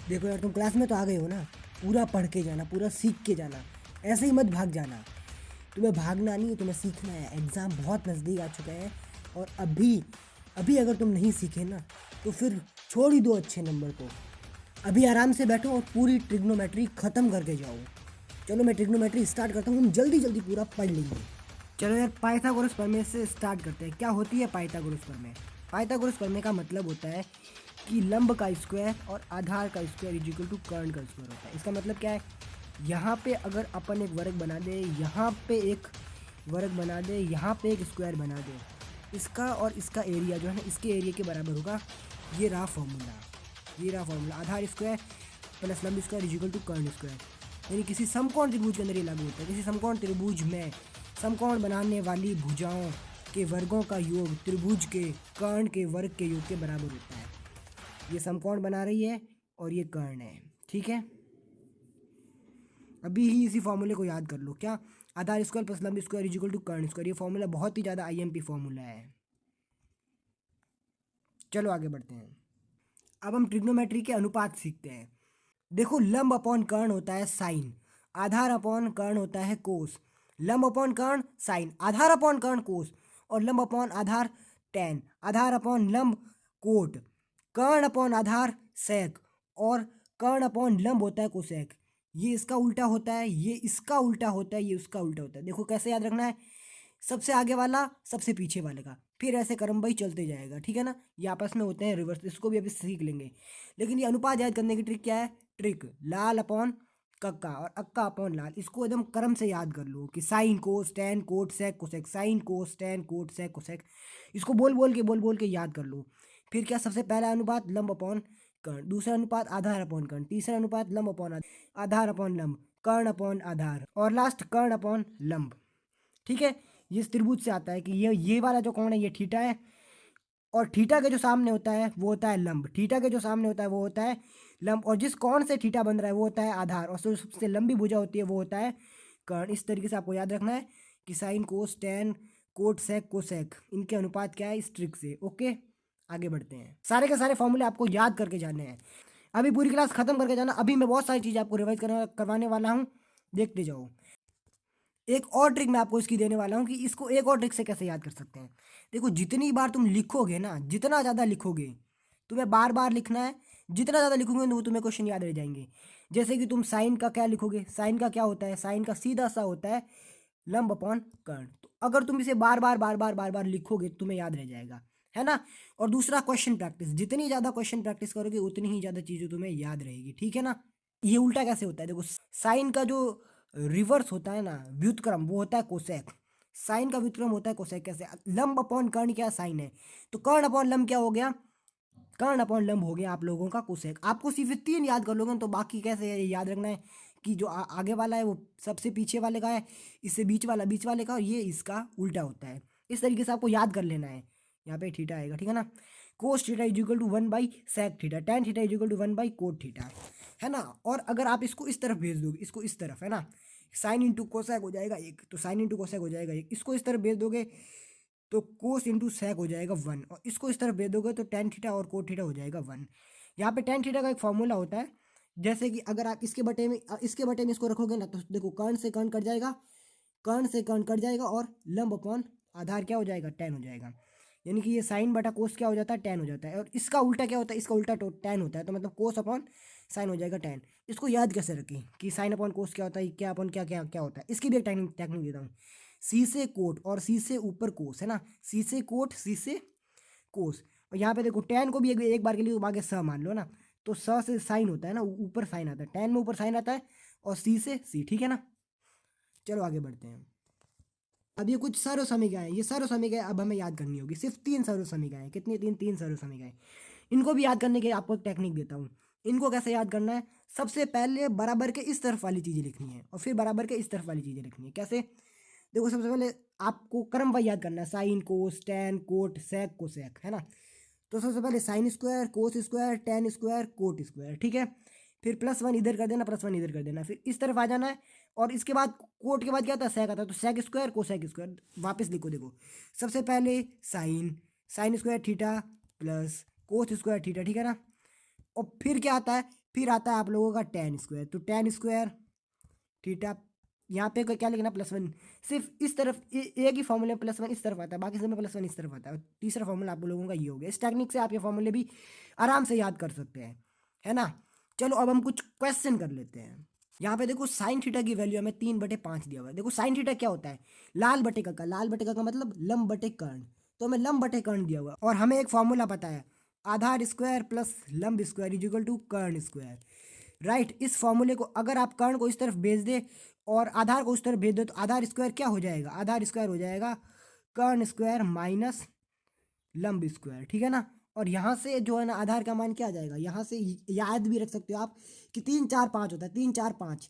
देखो यार, तुम क्लास में तो आ गए हो ना, पूरा पढ़ के जाना, पूरा सीख के जाना। ऐसे ही मत भाग जाना। तुम्हें भागना नहीं है, तुम्हें सीखना है। एग्ज़ाम बहुत नज़दीक आ चुका है। और अभी अभी अगर तुम नहीं सीखे ना, तो फिर छोड़ ही दो अच्छे नंबर को। अभी आराम से बैठो और पूरी ट्रिग्नोमेट्री ख़त्म करके जाओ। चलो मैं ट्रिग्नोमेट्री स्टार्ट करता हूँ, हम जल्दी जल्दी पूरा पढ़ लेंगे। चलो यार, पाइथागोरस प्रमेय से स्टार्ट करते हैं। क्या होती है पाइथागोरस प्रमेय? पाइथागोरस प्रमेय का मतलब होता है कि लंब का स्क्वायर और आधार का स्क्वायर इज इक्वल टू कर्ण का स्क्वायर होता है। इसका मतलब क्या है? यहाँ पे अगर अपन एक वर्ग बना दे, यहाँ पे एक वर्ग बना दे, यहाँ पे एक स्क्वायर बना दे, इसका और इसका एरिया जो है ना, इसके एरिया के बराबर होगा। ये रहा फॉर्मूला, ये रहा फॉर्मूला। आधार स्क्वायर प्लस लंब स्क्वायर इज इक्वल टू कर्ण स्क्वायर। यानी किसी समकोण त्रिभुज के अंदर ये लागू होता है। किसी समकोण त्रिभुज में समकोण बनाने वाली भुजाओं के वर्गों का योग त्रिभुज के कर्ण के वर्ग के योग के बराबर होता है। ये समकोण बना रही है और ये कर्ण है, ठीक है। अभी ही इसी फॉर्मूले को याद कर लो। क्या? आधार स्क्वायर प्लस लंब स्क्वायर इज इक्वल टू कर्ण स्क्वायर। ये फॉर्मूला बहुत ही ज़्यादा आईएमपी फॉर्मूला है। चलो आगे बढ़ते हैं। अब हम ट्रिग्नोमेट्री के अनुपात सीखते हैं। देखो, लंब अपॉन कर्ण होता है साइन, आधार अपॉन कर्ण होता है कोस। लंब अपॉन कर्ण साइन, आधार अपॉन कर्ण कोस, और लंब अपॉन आधार टेन, आधार अपॉन लंब कोट, कर्ण अपॉन आधार सेक, और कर्ण अपॉन लंब होता है कोसेक। ये इसका उल्टा होता है, ये इसका उल्टा होता है, ये उसका उल्टा होता है। देखो कैसे याद रखना है? सबसे आगे वाला सबसे पीछे वाले का, फिर ऐसे क्रम भाई चलते जाएगा, ठीक है ना। ये आपस में होते हैं रिवर्स, इसको भी अभी सीख लेंगे। लेकिन ये अनुपात याद करने की ट्रिक क्या है? ट्रिक लाल अपॉन कक्का और अक्का अपॉन लाल। इसको एकदम क्रम से याद कर लो कि sine cos tan cot sec cosec, sine cos tan cot sec cosec. इसको बोल बोल के याद कर लो। फिर क्या? सबसे पहला अनुपात लंब अपॉन कर्ण, दूसरा अनुपात आधार अपॉन कर्ण, तीसरा अनुपात लंब अपॉन आधार अपॉन लंब, कर्ण अपॉन आधार, और लास्ट कर्ण अपॉन लंब, ठीक है। ये इस त्रिभुज से आता है कि ये वाला जो कोण है ये थीटा है, और थीटा के जो सामने होता है वो होता है लंब, थीटा के जो सामने होता है वो होता है लंब, और जिस कोण से थीटा बन रहा है वो होता है आधार, और जो सबसे लंबी भुजा होती है वो होता है कर्ण। इस तरीके से आपको याद रखना है कि sine cos tan cot sec cosec इनके अनुपात क्या है, इस ट्रिक से। ओके, आगे बढ़ते हैं। सारे के सारे फॉर्मूले आपको याद करके जाने हैं। अभी पूरी क्लास खत्म करके जाना। अभी मैं बहुत सारी चीज़ें आपको रिवाइज करवाने वाला हूँ, देखते जाओ। एक और ट्रिक मैं आपको इसकी देने वाला हूँ कि इसको एक और ट्रिक से कैसे याद कर सकते हैं। देखो, जितनी बार तुम लिखोगे ना, जितना ज़्यादा लिखोगे, तुम्हें बार बार लिखना है। जितना ज़्यादा लिखोगे तो तुम्हें क्वेश्चन याद रह जाएंगे। जैसे कि तुम साइन का क्या लिखोगे? साइन का क्या होता है? साइन का सीधा सा होता है लंब अपॉन कर्ण। तो अगर तुम इसे बार बार लिखोगे तो तुम्हें याद रह जाएगा, है ना। और दूसरा, क्वेश्चन प्रैक्टिस। जितनी ज़्यादा क्वेश्चन प्रैक्टिस करोगे उतनी ही ज़्यादा चीज़ें तुम्हें याद रहेगी, ठीक है ना। ये उल्टा कैसे होता है? देखो, साइन का जो रिवर्स होता है ना, व्युत्क्रम, वो होता है कोसेक। साइन का व्युत्क्रम होता है कोसेक। कैसे? लंब अपॉन कर्ण क्या साइन है, तो कर्ण अपॉन लंब क्या हो गया? कर्ण अपॉन लंब हो गया आप लोगों का कोसेक। आपको सिर्फ 3 याद कर लोगे ना, तो बाकी कैसे है याद रखना है कि जो आगे वाला है वो सबसे पीछे वाले का है, इससे बीच वाले का, और ये इसका उल्टा होता है। इस तरीके से आपको याद कर लेना है। यहाँ पे थीटा आएगा, ठीक है ना। Cos theta is equal to 1/sec theta, tan theta is equal to 1/cot theta, है ना। और अगर आप इसको इस तरफ भेज दोगे, इसको इस तरफ, है ना, साइन इंटू कोसेक हो जाएगा एक, तो साइन इंटू कोसेक हो जाएगा एक। इसको इस तरफ भेज दोगे तो कोस इंटू सेक हो जाएगा 1, और इसको इस तरफ भेज दोगे तो टैन थीटा और कोट थीटा हो जाएगा 1। यहाँ पे टैन थीटा का एक फॉर्मूला होता है। जैसे कि अगर आप इसके बटे में इसको रखोगे ना, तो देखो कर्ण से कर्ण कट जाएगा, कर्ण से कर्ण कट जाएगा, और लंब अपॉन आधार क्या हो जाएगा? टैन हो जाएगा। यानी कि ये साइन बटा कोस क्या हो जाता है? टैन हो जाता है। और इसका उल्टा क्या होता है? इसका उल्टा टैन होता है। तो मतलब कोस अपॉन साइन हो जाएगा टैन। इसको याद कैसे रखें कि साइन अपॉन कोस क्या होता है, क्या अपॉन क्या क्या क्या होता है? इसकी भी एक टेक्निक देता हूँ। सी से कोट और सी से ऊपर कोस, है ना। सी से कोट, सी से कोस। और यहाँ पे देखो टैन को भी एक बार के लिए आगे स मान लो ना, तो स से साइन होता है ना, ऊपर साइन आता है, टैन में ऊपर साइन आता है, और सी से सी, ठीक है ना। चलो आगे बढ़ते हैं। अब ये कुछ सर्व समीकरण है, ये सर्व समीकरण अब हमें याद करनी होगी। सिर्फ 3 सर्व समीकरण है। कितनी? 3 सर्व समीकरण। इनको भी याद करने के आपको एक टेक्निक देता हूँ। इनको कैसे याद करना है? सबसे पहले बराबर के इस तरफ वाली चीज़ें लिखनी है, और फिर बराबर के इस तरफ वाली चीज़ें लिखनी है। कैसे? देखो, सबसे पहले आपको क्रम वाइज याद करना है। Sine cos tan cot sec cosec, है ना। तो सबसे पहले sine square cos square tan square cot square, ठीक है। फिर +1 इधर कर देना, +1 इधर कर देना, फिर इस तरफ आ जाना है। और इसके बाद कोट के बाद क्या आता है? सेक आता है, तो सेक स्क्वायर कोसेक स्क्वायर। वापस लिखो, देखो सबसे पहले sine, sine square theta plus cos square theta, ठीक है ना। और फिर क्या आता है? फिर आता है आप लोगों का tan स्क्वायर, तो tan स्क्वायर थीटा, यहाँ पे क्या लिखना +1, सिर्फ इस तरफ एक ही फॉर्मूले में +1 इस तरफ आता है, बाकी सब में +1 इस तरफ आता है। तीसरा फॉर्मूला आप लोगों का ये हो गया। इस टेक्निक से आप ये फॉर्मूले भी आराम से याद कर सकते हैं, है ना। चलो अब हम कुछ क्वेश्चन कर लेते हैं। यहाँ पे देखो साइन थीटा की वैल्यू हमें 3/5 दिया हुआ है। देखो साइन थीटा क्या होता है, लाल बटे का, लाल बटे का मतलब लंब बटे कर्ण, तो हमें लंब बटे कर्ण दिया हुआ है और हमें एक फॉर्मूला पता है, आधार स्क्वायर प्लस लंब स्क्वायर इज इक्वल टू कर्ण स्क्वायर, राइट। इस फॉर्मूले को अगर आप कर्ण को इस तरफ भेज दे और आधार को उस तरफ भेज दो तो आधार स्क्वायर क्या हो जाएगा, आधार स्क्वायर हो जाएगा कर्ण स्क्वायर माइनस लंब स्क्वायर, ठीक है ना। और यहाँ से जो है ना आधार का मान क्या आ जाएगा, यहाँ से याद भी रख सकते हो आप कि 3 4 5 होता है, 3 4 5,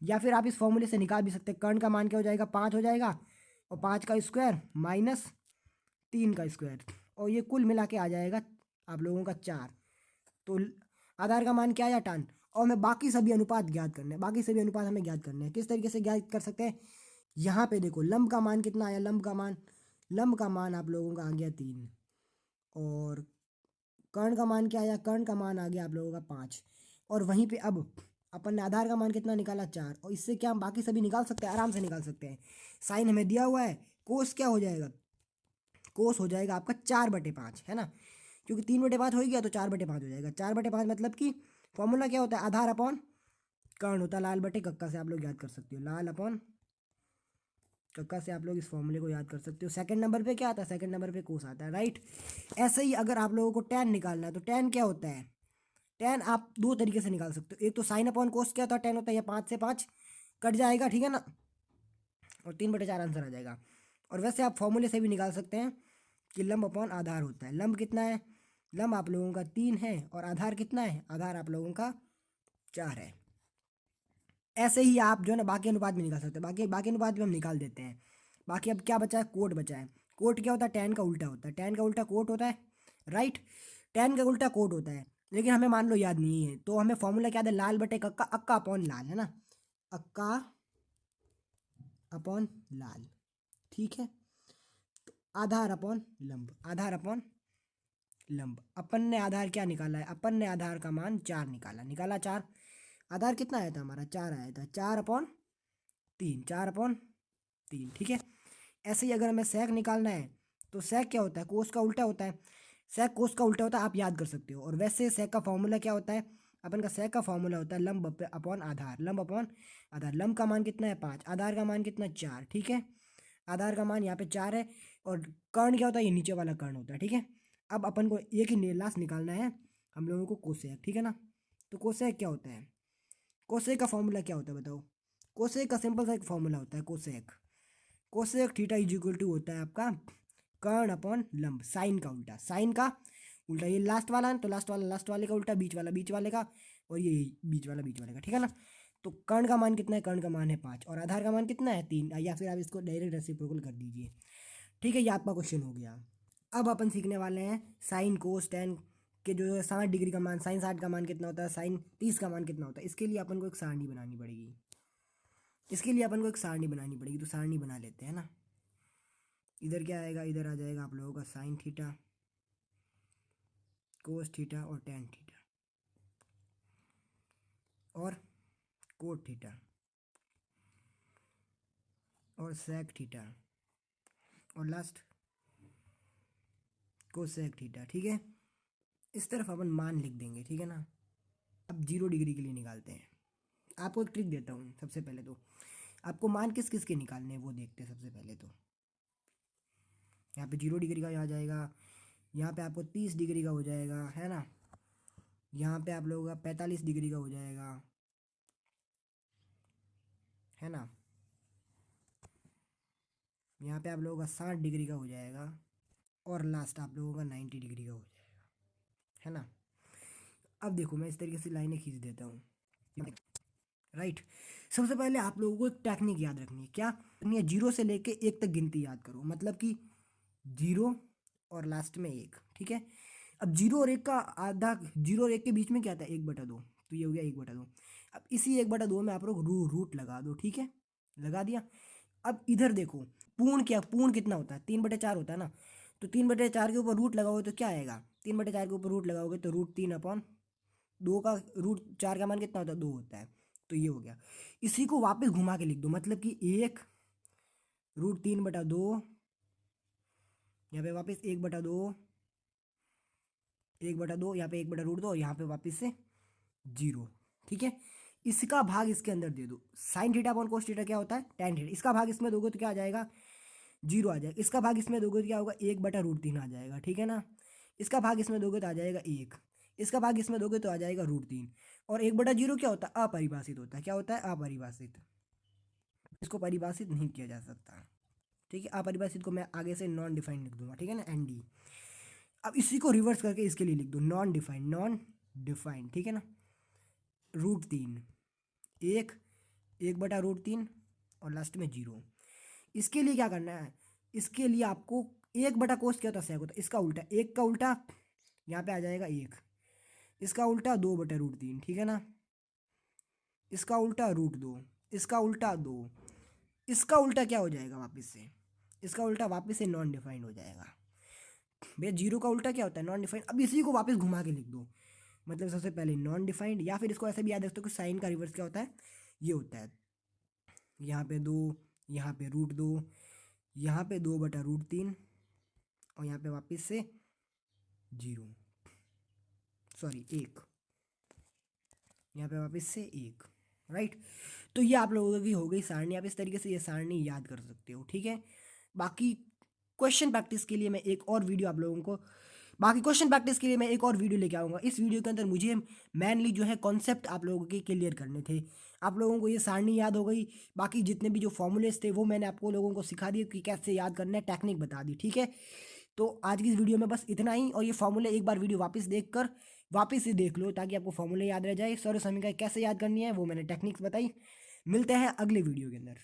या फिर आप इस फॉर्मूले से निकाल भी सकते हैं। कर्ण का मान क्या हो जाएगा, 5 हो जाएगा, और 5 का स्क्वायर माइनस 3 का स्क्वायर, और ये कुल मिला के आ जाएगा आप लोगों का 4। तो आधार का मान क्या आया, टान। और हमें बाकी सभी अनुपात ज्ञात करने हैं, बाकी सभी अनुपात हमें ज्ञात करने हैं। किस तरीके से ज्ञात कर सकते हैं, यहाँ पे देखो लंब का मान कितना आया, लंब का मान आप लोगों का आ गया 3, और कर्ण का मान क्या आया, कर्ण का मान आ गया आप लोगों का 5, और वहीं पे अब अपन ने आधार का मान कितना निकाला 4, और इससे क्या हम बाकी सभी निकाल सकते हैं, आराम से निकाल सकते हैं। साइन हमें दिया हुआ है, कोस क्या हो जाएगा, कोस हो जाएगा आपका 4/5, है ना, क्योंकि 3/5 हो ही गया तो 4/5 हो जाएगा। 4/5 मतलब कि फॉर्मूला क्या होता है, आधार अपॉन कर्ण होता है, लाल बटे कक्का से आप लोग याद कर सकते हो, लाल अपॉन कक्का से आप लोग इस फॉर्मूले को याद कर सकते हो। सेकंड नंबर पे क्या आता है, सेकंड नंबर पे कोस आता है, राइट। ऐसे ही अगर आप लोगों को टैन निकालना है तो टैन क्या होता है, टैन आप दो तरीके से निकाल सकते हो। एक तो साइन अपॉन कोस क्या होता है, टैन होता है, या 5 से 5 कट जाएगा, ठीक है ना, और 3/4 आंसर आ जाएगा। और वैसे आप फॉर्मूले से भी निकाल सकते हैं कि लंब अपॉन आधार होता है। लंब कितना है, लंब आप लोगों का 3 है, और आधार कितना है, आधार आप लोगों का 4 है। ऐसे ही आप जो है ना बाकी अनुपात भी निकाल सकते हैं, बाकी बाकी अनुपात भी हम निकाल देते हैं। बाकी अब क्या बचा है, कोट बचा है। कोट क्या होता है, टैन का उल्टा होता है, टैन का उल्टा कोट होता है, राइट। टैन का उल्टा कोट होता है, लेकिन हमें मान लो याद नहीं है, तो हमें फॉर्मूला क्या है, लाल बटे कक्का, अक्का अपॉन लाल, है ना, अक्का अपॉन लाल, ठीक है। तो आधार अपॉन लंब, आधार अपॉन लंब, अपन ने आधार क्या निकाला है, अपन ने आधार का मान 4 निकाला 4, आधार कितना आया था हमारा, 4 आया था, 4/3, 4/3, ठीक है। ऐसे ही अगर हमें सेक निकालना है तो सेक क्या होता है, कोस का उल्टा होता है, सेक कोस का उल्टा होता है, आप याद कर सकते हो। और वैसे सेक का फॉर्मूला क्या होता है, अपन का सेक का फॉर्मूला होता है लंब अपॉन आधार, लंब अपॉन आधार। लंब का मान कितना है 5, आधार का मान कितना 4, ठीक है। आधार का मान यहाँ पे 4 है, और कर्ण क्या होता है, ये नीचे वाला कर्ण होता है, ठीक है। अब अपन को एक ही लास्ट निकालना है हम लोगों को, कोसेक, ठीक है ना। तो कोसेक क्या होता है, कोसेक का फॉर्मूला क्या होता है बताओ। कोसेक का सिंपल सा एक फॉर्मूला होता है, cosec, cosec theta is equal to होता है आपका कर्ण अपॉन लंब, साइन का उल्टा, साइन का उल्टा, ये लास्ट वाला है तो लास्ट वाला लास्ट वाले का उल्टा, बीच वाला बीच वाले का, और ये बीच वाला बीच वाले का, ठीक है ना। तो कर्ण का मान कितना है, कर्ण का मान है 5, और आधार का मान कितना है 3, या फिर आप इसको डायरेक्ट रेसिप्रोकल कर दीजिए, ठीक है। ये आपका क्वेश्चन हो गया। अब अपन सीखने वाले हैं साइन कोस टेन के जो 60 डिग्री का मान, साइन 60 का मान कितना होता है, साइन 30 का मान कितना होता है। इसके लिए अपन को एक सारणी बनानी पड़ेगी, इसके लिए अपन को एक सारणी बनानी पड़ेगी, तो सारणी बना लेते हैं ना। इधर क्या आएगा, इधर आ जाएगा आप लोगों का साइन थीटा, कोस थीटा और टेन थीटा, और कोट थीटा और सेक थीटा, और लास्ट कोसेक थीटा, ठीक है। इस तरफ अपन मान लिख देंगे, ठीक है ना। अब 0 डिग्री के लिए निकालते हैं। आपको एक ट्रिक देता हूँ, सबसे पहले तो आपको मान किस किस के निकालने हैं वो देखते हैं। सबसे पहले तो यहाँ पे 0 डिग्री का आ जाएगा, यहाँ पे आपको 30 डिग्री का हो जाएगा, है ना। यहाँ पे आप लोगों का 45 डिग्री का हो जाएगा, है ना। यहाँ पे आप लोगों का 60 डिग्री का हो जाएगा, और लास्ट आप लोगों का 90 डिग्री का हो जाएगा, है ना। अब देखो मैं इस तरीके से लाइनें खींच देता हूँ, राइट। सबसे पहले आप लोगों को टेक्निक याद रखनी है, क्या रखनी है, 0 से लेके 1 तक गिनती याद करो, मतलब कि 0 और लास्ट में 1, ठीक है। अब 0 और 1 का आधा, 0 और 1 के बीच में क्या आता है, 1/2, तो ये हो गया 1/2। अब इसी 1/2 में आप लोग रूट लगा दो, ठीक है, लगा दिया। अब इधर देखो, पूर्ण क्या, पूर्ण कितना होता है, 3/4 होता है ना। तो 3/4 के ऊपर रूट लगाओगे तो क्या आएगा, 3/4 के ऊपर रूट लगाओगे तो √3/4 2 का रूट 4 का मान कितना होता है, 2 होता है। तो ये हो गया। इसी को वापस घुमा के लिख दो, मतलब कि 1 √3/2, यहाँ पे वापस 1/2, 1/2, यहाँ पे 1/√2, यहाँ पे वापस से 0। ठीक है, इसका भाग इसके अंदर दे दो। Sine theta upon cos theta क्या होता है, tan थीटा। इसका भाग इसमें दोगे तो क्या आ जाएगा, 0 आ जाएगा। इसका भाग इसमें दोगे तो क्या होगा, 1/√3 आ जाएगा। ठीक है ना, इसका भाग इसमें दोगे तो आ जाएगा 1, इसका भाग इसमें दोगे तो आ जाएगा √3। और 1/0 क्या होता है, अपरिभाषित होता है। क्या होता है, अपरिभाषित। इसको परिभाषित नहीं किया जा सकता। ठीक है, अपरिभाषित को मैं आगे से नॉन डिफाइंड लिख दूंगा। ठीक है ना, ND। अब इसी को रिवर्स करके इसके लिए लिख दो, नॉन डिफाइंड, नॉन डिफाइंड। ठीक है ना, √3, 1, 1/√3 और लास्ट में 0। इसके लिए क्या करना है, इसके लिए आपको 1/कोस क्या होता है, सेक होता है। इसका उल्टा, 1 का उल्टा यहाँ पे आ जाएगा 1, इसका उल्टा 2/√3। ठीक है ना, इसका उल्टा √2, इसका उल्टा 2, इसका उल्टा क्या हो जाएगा वापस से, इसका उल्टा वापस से नॉन डिफाइंड हो जाएगा। भैया 0 का उल्टा क्या होता है, नॉन डिफाइंड। अब इसी को वापस घुमा के लिख दो, मतलब सबसे पहले नॉन डिफाइंड, या फिर इसको ऐसे भी याद रखते हो कि साइन का रिवर्स क्या होता है, ये होता है यहाँ पे 2, यहाँ पे √2, यहाँ पे 2/√3 और यहाँ पे वापस से 0, सॉरी 1, यहाँ पे वापस से 1। राइट, तो ये आप लोगों की हो गई सारणी। आप इस तरीके से ये सारणी याद कर सकते हो। ठीक है, बाकी क्वेश्चन प्रैक्टिस के लिए मैं एक और वीडियो आप लोगों को बाकी क्वेश्चन प्रैक्टिस के लिए मैं एक और वीडियो लेके आऊँगा। इस वीडियो के अंदर मुझे मेनली जो है कॉन्सेप्ट आप लोगों के क्लियर करने थे। आप लोगों को ये सारणी याद हो गई, बाकी जितने भी जो फॉर्मूलेस थे वो मैंने आपको लोगों को सिखा दिए कि कैसे याद करना है, टेक्निक बता दी। ठीक है, तो आज की इस वीडियो में बस इतना ही। और ये फॉर्मूले एक बार वीडियो वापस देखकर वापस से देख लो, ताकि आपको फॉर्मूले याद रह जाए। सर्व समीकरण कैसे याद करनी है वो मैंने टेक्निक्स बताई। मिलते हैं अगले वीडियो के अंदर।